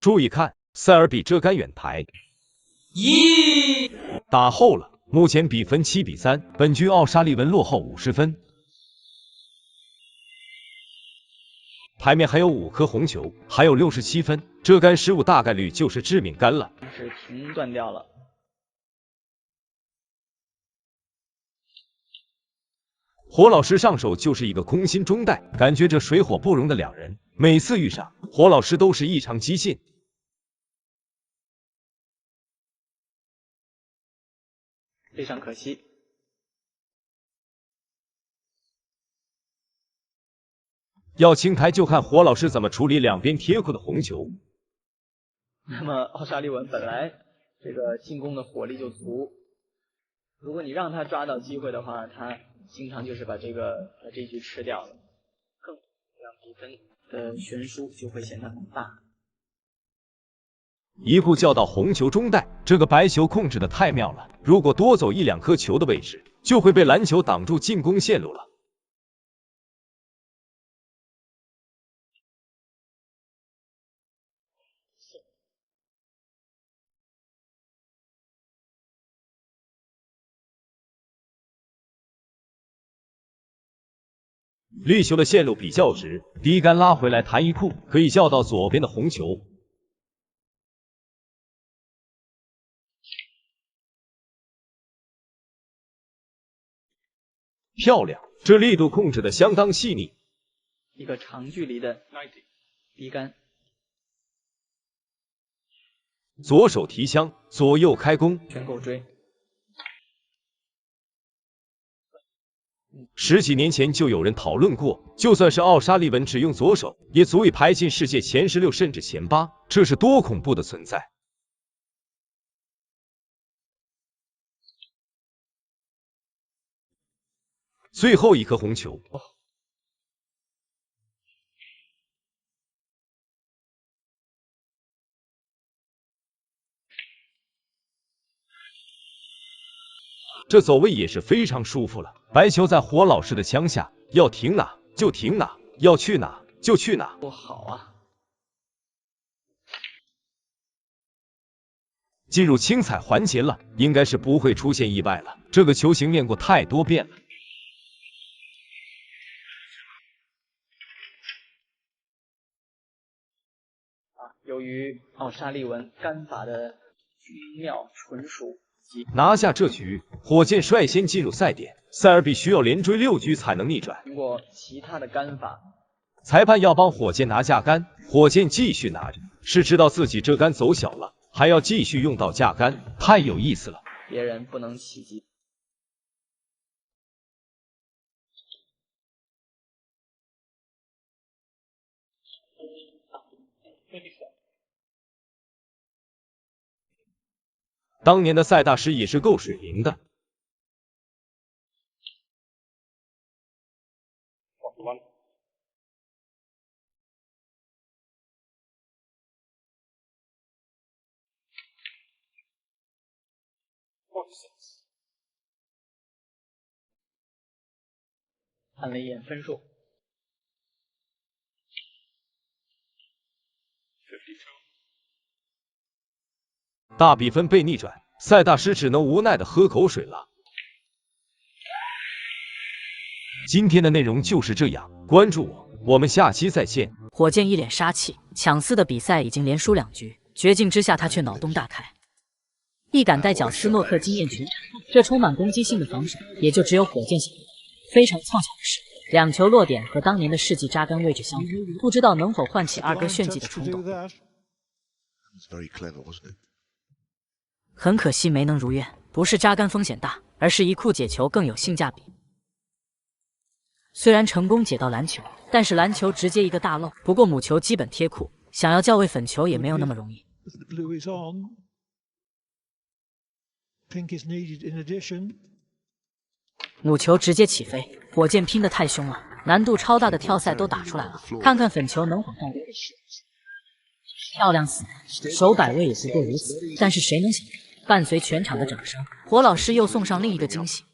注意看，塞尔比遮杆远台，打后了。目前比分7-3，本局奥沙利文落后50分。牌面还有5颗红球，还有67分，这杆失误大概率就是致命杆了。是停断掉了。火老师上手就是一个空心中带，感觉这水火不容的两人，每次遇上火老师都是异常激进。非常可惜。要清台就看火老师怎么处理两边贴库的红球。那么奥沙利文本来这个进攻的火力就足，如果你让他抓到机会的话，他经常就是把这一局吃掉了，更让比分的悬殊就会显得很大。一步叫到红球中带，这个白球控制的太妙了，如果多走1-2颗球的位置，就会被蓝球挡住进攻线路了。绿球的线路比较直，低杆拉回来弹一库，可以叫到左边的红球。漂亮，这力度控制的相当细腻。一个长距离的低杆，左手提枪，左右开弓，全够追。10几年前就有人讨论过，就算是奥沙利文只用左手，也足以排进世界前16甚至前8，这是多恐怖的存在！最后一颗红球，这走位也是非常舒服了。白球在火老师的枪下，要停哪就停哪，要去哪就去哪。不好啊！进入清彩环节了，应该是不会出现意外了。这个球形练过太多遍了。由于奥沙利文杆法的精妙纯熟，拿下这局，火箭率先进入赛点。塞尔比需要连追6局才能逆转。通过其他的杆法，裁判要帮火箭拿下杆，火箭继续拿着，是知道自己这杆走小了，还要继续用到架杆，太有意思了。别人不能企及。当年的赛大师也是够水灵的。看了一眼分数，大比分被逆转，赛大师只能无奈的喝口水了。今天的内容就是这样，关注我，我们下期再见。火箭一脸杀气，抢4的比赛已经连输2局，绝境之下他却脑洞大开，一杆带脚斯诺克惊艳全场。这充满攻击性的防守，也就只有火箭想到。非常凑巧的是，2球落点和当年的世纪扎杆位置相同，不知道能否唤起二哥炫技的冲动。很可惜没能如愿，不是扎杆风险大，而是一库解球更有性价比。虽然成功解到蓝球，但是蓝球直接一个大漏。不过母球基本贴库，想要叫位粉球也没有那么容易。母球直接起飞，火箭拼得太凶了，难度超大的跳赛都打出来了，看看粉球能否到位。漂亮死了，手摆位也不过如此。但是谁能想到，伴随全场的掌声，火老师又送上另一个惊喜。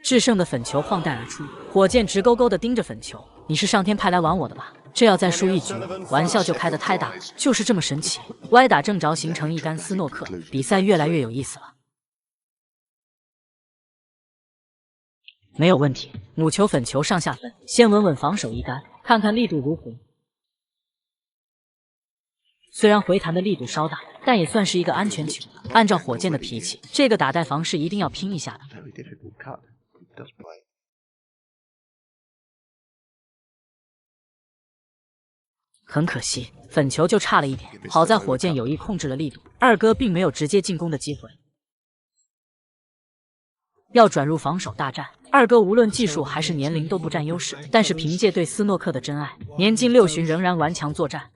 制胜的粉球晃带而出，火箭直勾勾地盯着粉球。你是上天派来玩我的吧？这要再输一局，玩笑就开得太大了。就是这么神奇，歪打正着形成一杆斯诺克，比赛越来越有意思了。没有问题，母球粉球上下分，先稳稳防守一杆，看看力度如何。虽然回弹的力度稍大，但也算是一个安全球。按照火箭的脾气，这个打带防是一定要拼一下的。很可惜，粉球就差了一点。好在火箭有意控制了力度，二哥并没有直接进攻的机会。要转入防守大战，二哥无论技术还是年龄都不占优势，但是凭借对斯诺克的真爱，年近60仍然顽强作战。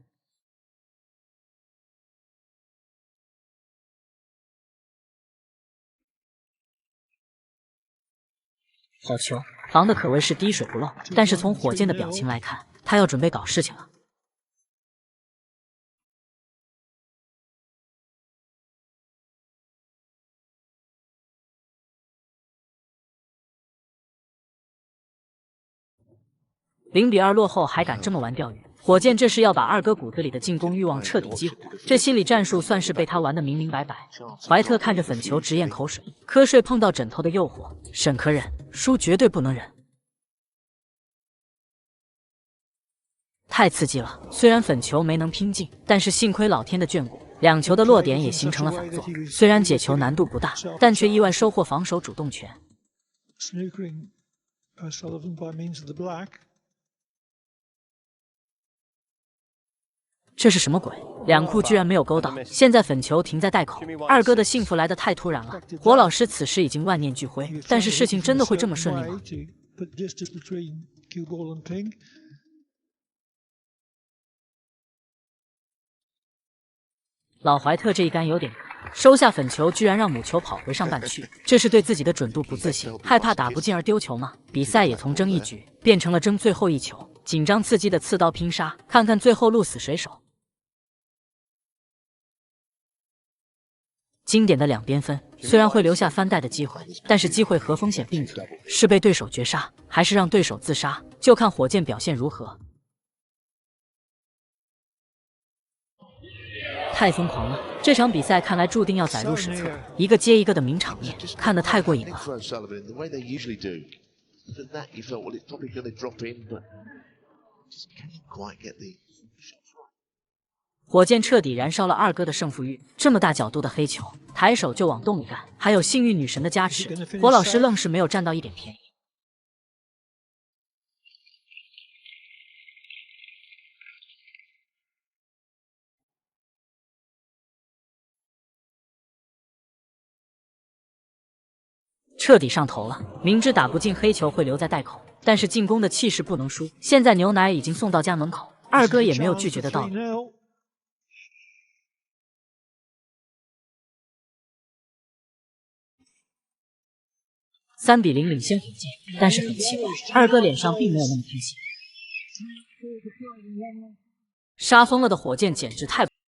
好球，防的可谓是滴水不漏。但是从火箭的表情来看，他要准备搞事情了。0比2落后还敢这么玩钓鱼，火箭这是要把二哥骨子里的进攻欲望彻底激活，这心理战术算是被他玩得明明白白。怀特看着粉球直咽口水，瞌睡碰到枕头的诱惑，沈可忍，输绝对不能忍。太刺激了，虽然粉球没能拼进，但是幸亏老天的眷顾，两球的落点也形成了反作。虽然解球难度不大，但却意外收获防守主动权。这是什么鬼？两库居然没有勾到，现在粉球停在袋口。二哥的幸福来得太突然了，火老师此时已经万念俱灰，但是事情真的会这么顺利吗？老怀特这一杆有点收下粉球，居然让母球跑回上半区，这是对自己的准度不自信，害怕打不进而丢球吗？比赛也从争一局变成了争最后一球，紧张刺激的刺刀拼杀，看看最后鹿死谁手。经典的两边分，虽然会留下翻袋的机会，但是机会和风险并存，是被对手绝杀，还是让对手自杀，就看火箭表现如何。太疯狂了！这场比赛看来注定要载入史册，一个接一个的名场面，看得太过瘾了。火箭彻底燃烧了二哥的胜负欲，这么大角度的黑球，抬手就往洞里干，还有幸运女神的加持，火老师愣是没有占到一点便宜。彻底上头了，明知打不进黑球会留在袋口，但是进攻的气势不能输。现在牛奶已经送到家门口，二哥也没有拒绝的道理。3比0领先火箭，但是很奇怪，二哥脸上并没有那么开心。杀疯了的火箭简直太